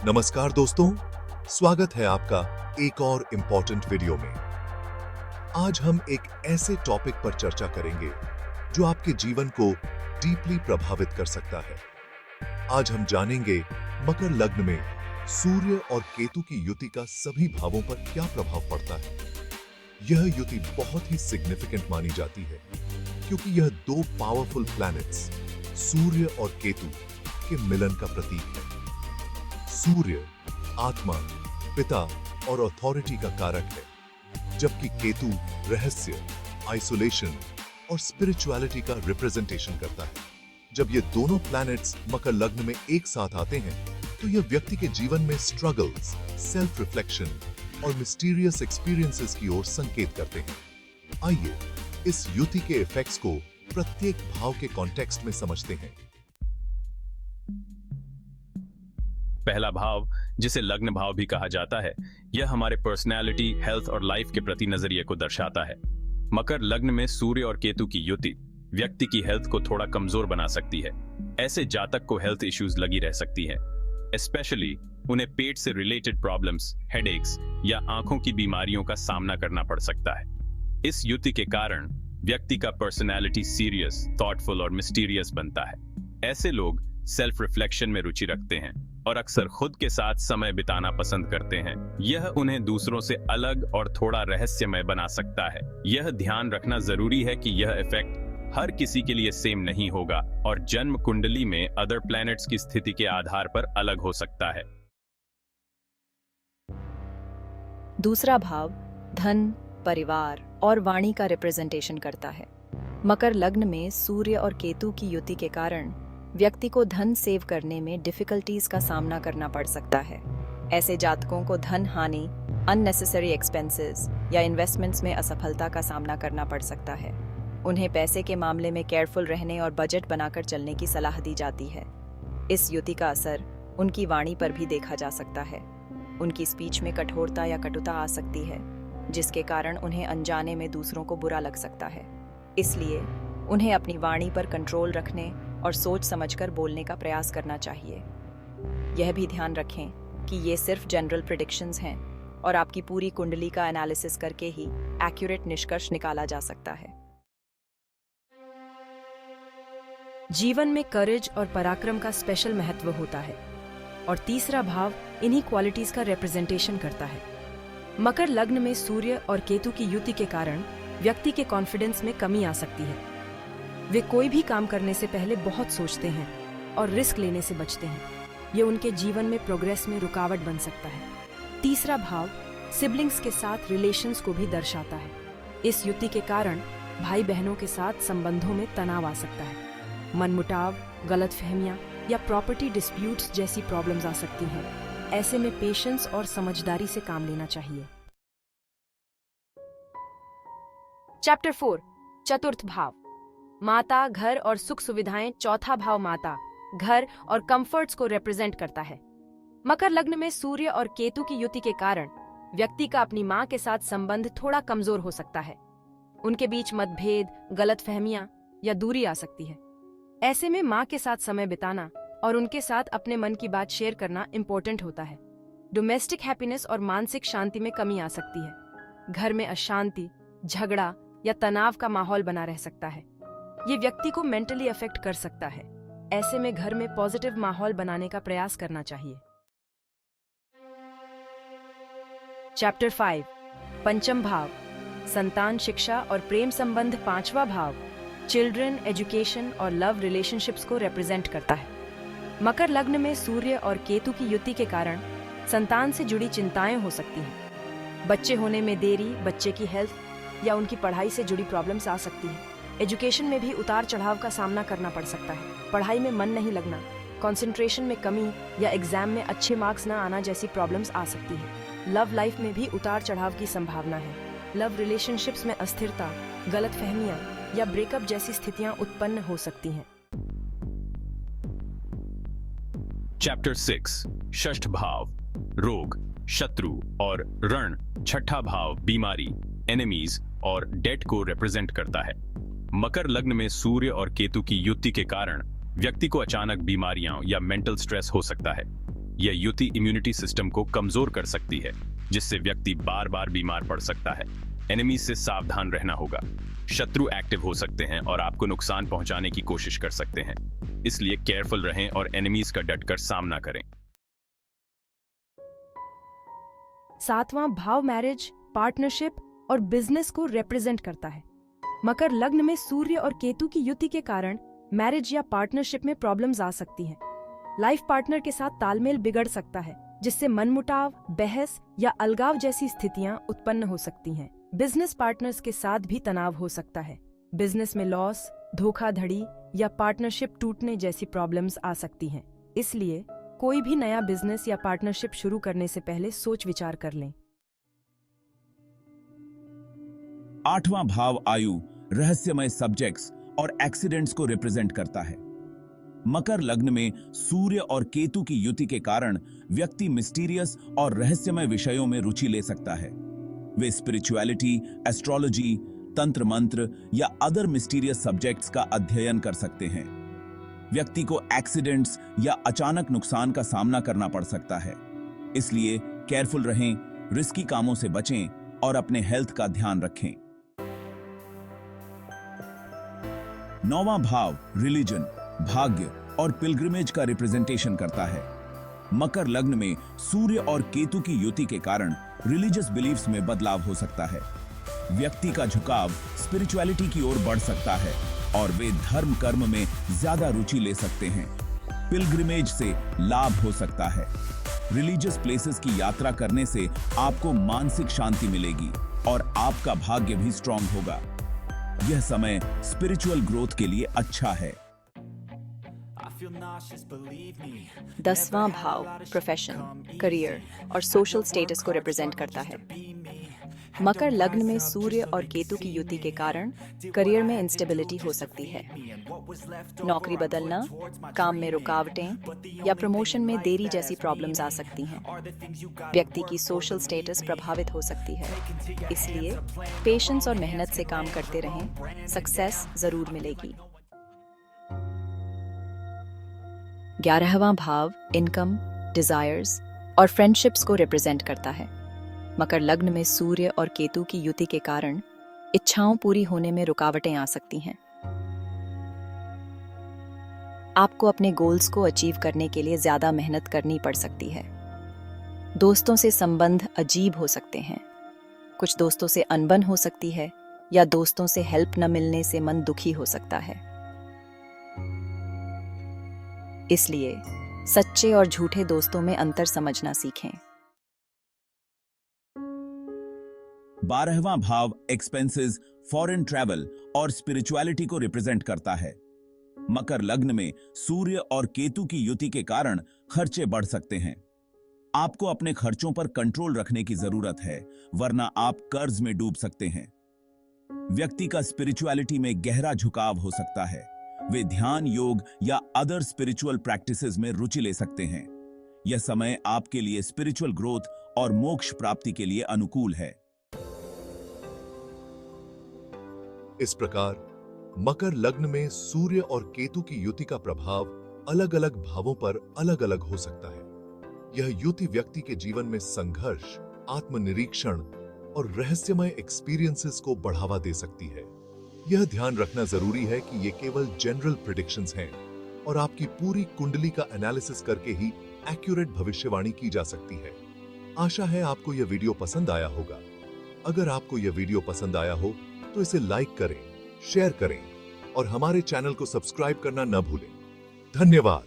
नमस्कार दोस्तों, स्वागत है आपका एक और इम्पोर्टेंट वीडियो में। आज हम एक ऐसे टॉपिक पर चर्चा करेंगे जो आपके जीवन को डीपली प्रभावित कर सकता है। आज हम जानेंगे मकर लग्न में सूर्य और केतु की युति का सभी भावों पर क्या प्रभाव पड़ता है। यह युति बहुत ही सिग्निफिकेंट मानी जाती है क्योंकि यह दो पावरफुल प्लैनेट्स सूर्य और केतु के मिलन का प्रतीक है। सूर्य आत्मा, पिता और अथॉरिटी का कारक है, जबकि केतु रहस्य, आइसोलेशन और स्पिरिचुअलिटी का रिप्रेजेंटेशन करता है। जब ये दोनों प्लैनेट्स मकर लग्न में एक साथ आते हैं तो यह व्यक्ति के जीवन में स्ट्रगल्स, सेल्फ रिफ्लेक्शन और मिस्टीरियस एक्सपीरियंसेस की ओर संकेत करते हैं। आइए इस युति के इफेक्ट्स को प्रत्येक भाव के कॉन्टेक्स्ट में समझते हैं। पहला भाव, जिसे लग्न भाव भी कहा जाता है, यह हमारे पर्सनैलिटी, हेल्थ और लाइफ के प्रति नजरिए को दर्शाता है। मकर लग्न में सूर्य और केतु की युति व्यक्ति की हेल्थ को थोड़ा कमजोर बना सकती है। ऐसे जातक को हेल्थ इश्यूज लगी रह सकती हैं, स्पेशली उन्हें पेट से रिलेटेड प्रॉब्लम्स, हेडेक्स या आंखों की बीमारियों का सामना करना पड़ सकता है। इस युति के कारण व्यक्ति का पर्सनैलिटी सीरियस, थॉटफुल और मिस्टीरियस बनता है। ऐसे लोग सेल्फ रिफ्लेक्शन में रुचि रखते हैं और अक्सर खुद के साथ समय बिताना पसंद करते हैं। यह उन्हें दूसरों से अलग और थोड़ा रहस्यमय बना सकता है। यह ध्यान रखना जरूरी है कि यह इफेक्ट हर किसी के लिए सेम नहीं होगा और जन्म कुंडली में अदर प्लैनेट्स की स्थिति के आधार पर अलग हो सकता है। दूसरा भाव धन, परिवार और वाणी का रिप्रेजेंटेशन करता है। मकर लग्न में सूर्य और केतु की युति के कारण व्यक्ति को धन सेव करने में डिफिकल्टीज का सामना करना पड़ सकता है। ऐसे जातकों को धन हानि, अननेसेसरी एक्सपेंसेस या इन्वेस्टमेंट्स में असफलता का सामना करना पड़ सकता है। उन्हें पैसे के मामले में केयरफुल रहने और बजट बनाकर चलने की सलाह दी जाती है। इस युति का असर उनकी वाणी पर भी देखा जा सकता है। उनकी स्पीच में कठोरता या कटुता आ सकती है, जिसके कारण उन्हें अनजाने में दूसरों को बुरा लग सकता है। इसलिए उन्हें अपनी वाणी पर कंट्रोल रखने और सोच समझकर बोलने का प्रयास करना चाहिए। यह भी ध्यान रखें कि ये सिर्फ जनरल प्रेडिक्शंस हैं और आपकी पूरी कुंडली का एनालिसिस करके ही एक्यूरेट निष्कर्ष निकाला जा सकता है। जीवन में करेज और पराक्रम का स्पेशल महत्व होता है और तीसरा भाव इन्हीं क्वालिटीज का रिप्रेजेंटेशन करता है। मकर लग्न में सूर्य और केतु की युति के कारण व्यक्ति के कॉन्फिडेंस में कमी आ सकती है। वे कोई भी काम करने से पहले बहुत सोचते हैं और रिस्क लेने से बचते हैं। ये उनके जीवन में प्रोग्रेस में रुकावट बन सकता है। तीसरा भाव सिबलिंग्स के साथ रिलेशंस को भी दर्शाता है। इस युति के कारण भाई बहनों के साथ संबंधों में तनाव आ सकता है। मनमुटाव, गलतफहमियां या प्रॉपर्टी डिस्प्यूट्स जैसी प्रॉब्लम्स आ सकती हैं। ऐसे में पेशेंस और समझदारी से काम लेना चाहिए। चैप्टर 4, चतुर्थ भाव माता, घर और सुख सुविधाएं। चौथा भाव माता, घर और कंफर्ट्स को रिप्रेजेंट करता है। मकर लग्न में सूर्य और केतु की युति के कारण व्यक्ति का अपनी मां के साथ संबंध थोड़ा कमजोर हो सकता है। उनके बीच मतभेद, गलतफहमियां या दूरी आ सकती है। ऐसे में मां के साथ समय बिताना और उनके साथ अपने मन की बात शेयर करना इंपॉर्टेंट होता है। डोमेस्टिक हैप्पीनेस और मानसिक शांति में कमी आ सकती है। घर में अशांति, झगड़ा या तनाव का माहौल बना रह सकता है। ये व्यक्ति को मेंटली अफेक्ट कर सकता है। ऐसे में घर में पॉजिटिव माहौल बनाने का प्रयास करना चाहिए। चैप्टर 5, पंचम भाव संतान, शिक्षा और प्रेम संबंध। पांचवा भाव चिल्ड्रन, एजुकेशन और लव रिलेशनशिप्स को रिप्रेजेंट करता है। मकर लग्न में सूर्य और केतु की युति के कारण संतान से जुड़ी चिंताएं हो सकती हैं। बच्चे होने में देरी, बच्चे की हेल्थ या उनकी पढ़ाई से जुड़ी प्रॉब्लम्स आ सकती हैं। एजुकेशन में भी उतार चढ़ाव का सामना करना पड़ सकता है। पढ़ाई में मन नहीं लगना, कंसंट्रेशन में कमी या एग्जाम में अच्छे मार्क्स न आना जैसी प्रॉब्लम्स आ सकती हैं। लव लाइफ में भी उतार चढ़ाव की संभावना है। लव रिलेशनशिप्स में अस्थिरता, गलतफहमियां या ब्रेकअप जैसी स्थितियां उत्पन्न हो सकती हैं। चैप्टर 6, षष्ठ भाव रोग, शत्रु और ऋण। छठा भाव बीमारी, एनिमीज और डेट को रिप्रेजेंट करता है। मकर लग्न में सूर्य और केतु की युति के कारण व्यक्ति को अचानक बीमारियां या मेंटल स्ट्रेस हो सकता है। यह युति इम्यूनिटी सिस्टम को कमजोर कर सकती है, जिससे व्यक्ति बार बार बीमार पड़ सकता है। एनिमीज से सावधान रहना होगा। शत्रु एक्टिव हो सकते हैं और आपको नुकसान पहुंचाने की कोशिश कर सकते हैं, इसलिए केयरफुल रहें और एनिमीज का डटकर सामना करें। 7वां भाव मैरिज, पार्टनरशिप और बिजनेस को रिप्रेजेंट करता है। मकर लग्न में सूर्य और केतु की युति के कारण मैरिज या पार्टनरशिप में प्रॉब्लम्स आ सकती हैं। लाइफ पार्टनर के साथ तालमेल बिगड़ सकता है, जिससे मनमुटाव, बहस या अलगाव जैसी स्थितियां उत्पन्न हो सकती हैं। बिजनेस पार्टनर्स के साथ भी तनाव हो सकता है। बिजनेस में लॉस, धोखाधड़ी या पार्टनरशिप टूटने जैसी प्रॉब्लम्स आ सकती हैं। इसलिए कोई भी नया बिजनेस या पार्टनरशिप शुरू करने से पहले सोच विचार कर लें। 8वां भाव आयु, रहस्यमय सब्जेक्ट्स और एक्सीडेंट्स को रिप्रेजेंट करता है। मकर लग्न में सूर्य और केतु की युति के कारण व्यक्ति मिस्टीरियस और रहस्यमय विषयों में रुचि ले सकता है। वे स्पिरिचुअलिटी, एस्ट्रोलॉजी, तंत्र मंत्र या अदर मिस्टीरियस सब्जेक्ट्स का अध्ययन कर सकते हैं। व्यक्ति को एक्सीडेंट्स या अचानक नुकसान का सामना करना पड़ सकता है, इसलिए केयरफुल रहें, रिस्की कामों से बचें और अपने हेल्थ का ध्यान रखें। 9वां भाव रिलीजन, भाग्य और पिलग्रिमेज का रिप्रेजेंटेशन करता है। मकर लग्न में सूर्य और केतु की युति के कारण रिलीजियस बिलीफ्स में बदलाव हो सकता है। व्यक्ति का झुकाव स्पिरिचुअलिटी की ओर बढ़ सकता है और वे धर्म कर्म में ज्यादा रुचि ले सकते हैं। पिलग्रिमेज से लाभ हो सकता है। रिलीजियस प्लेसेस की यात्रा करने से आपको मानसिक शांति मिलेगी और आपका भाग्य भी स्ट्रांग होगा। यह समय स्पिरिचुअल ग्रोथ के लिए अच्छा है। 10वां भाव प्रोफेशन, करियर और सोशल स्टेटस को रिप्रेजेंट करता है। मकर लग्न में सूर्य और केतु की युति के कारण करियर में इंस्टेबिलिटी हो सकती है। नौकरी बदलना, काम में रुकावटें या प्रमोशन में देरी जैसी प्रॉब्लम्स आ सकती हैं। व्यक्ति की सोशल स्टेटस प्रभावित हो सकती है, इसलिए पेशेंस और मेहनत से काम करते रहें, सक्सेस जरूर मिलेगी। 11वां भाव इनकम, डिजायर्स और फ्रेंडशिप्स को रिप्रेजेंट करता है। मकर लग्न में सूर्य और केतु की युति के कारण इच्छाओं पूरी होने में रुकावटें आ सकती हैं। आपको अपने गोल्स को अचीव करने के लिए ज्यादा मेहनत करनी पड़ सकती है। दोस्तों से संबंध अजीब हो सकते हैं। कुछ दोस्तों से अनबन हो सकती है या दोस्तों से हेल्प न मिलने से मन दुखी हो सकता है। इसलिए सच्चे और झूठे दोस्तों में अंतर समझना सीखें। 12वां भाव एक्सपेंसेस, फॉरेन ट्रैवल और स्पिरिचुअलिटी को रिप्रेजेंट करता है। मकर लग्न में सूर्य और केतु की युति के कारण खर्चे बढ़ सकते हैं। आपको अपने खर्चों पर कंट्रोल रखने की जरूरत है, वरना आप कर्ज में डूब सकते हैं। व्यक्ति का स्पिरिचुअलिटी में गहरा झुकाव हो सकता है। वे ध्यान, योग या अदर स्पिरिचुअल प्रैक्टिसेस में रुचि ले सकते हैं। यह समय आपके लिए स्पिरिचुअल ग्रोथ और मोक्ष प्राप्ति के लिए अनुकूल है। इस प्रकार मकर लग्न में सूर्य और केतु की युति का प्रभाव अलग अलग भावों पर अलग अलग हो सकता है। यह युति व्यक्ति के जीवन में संघर्ष, आत्मनिरीक्षण और रहस्यमय एक्सपीरियंसेस को बढ़ावा दे सकती है। यह ध्यान रखना जरूरी है कि ये केवल जनरल प्रेडिक्शंस हैं और आपकी पूरी कुंडली का एनालिसिस करके ही एक्यूरेट भविष्यवाणी की जा सकती है। आशा है आपको यह वीडियो पसंद आया होगा। अगर आपको यह वीडियो पसंद आया हो तो इसे लाइक करें, शेयर करें और हमारे चैनल को सब्सक्राइब करना न भूलें। धन्यवाद।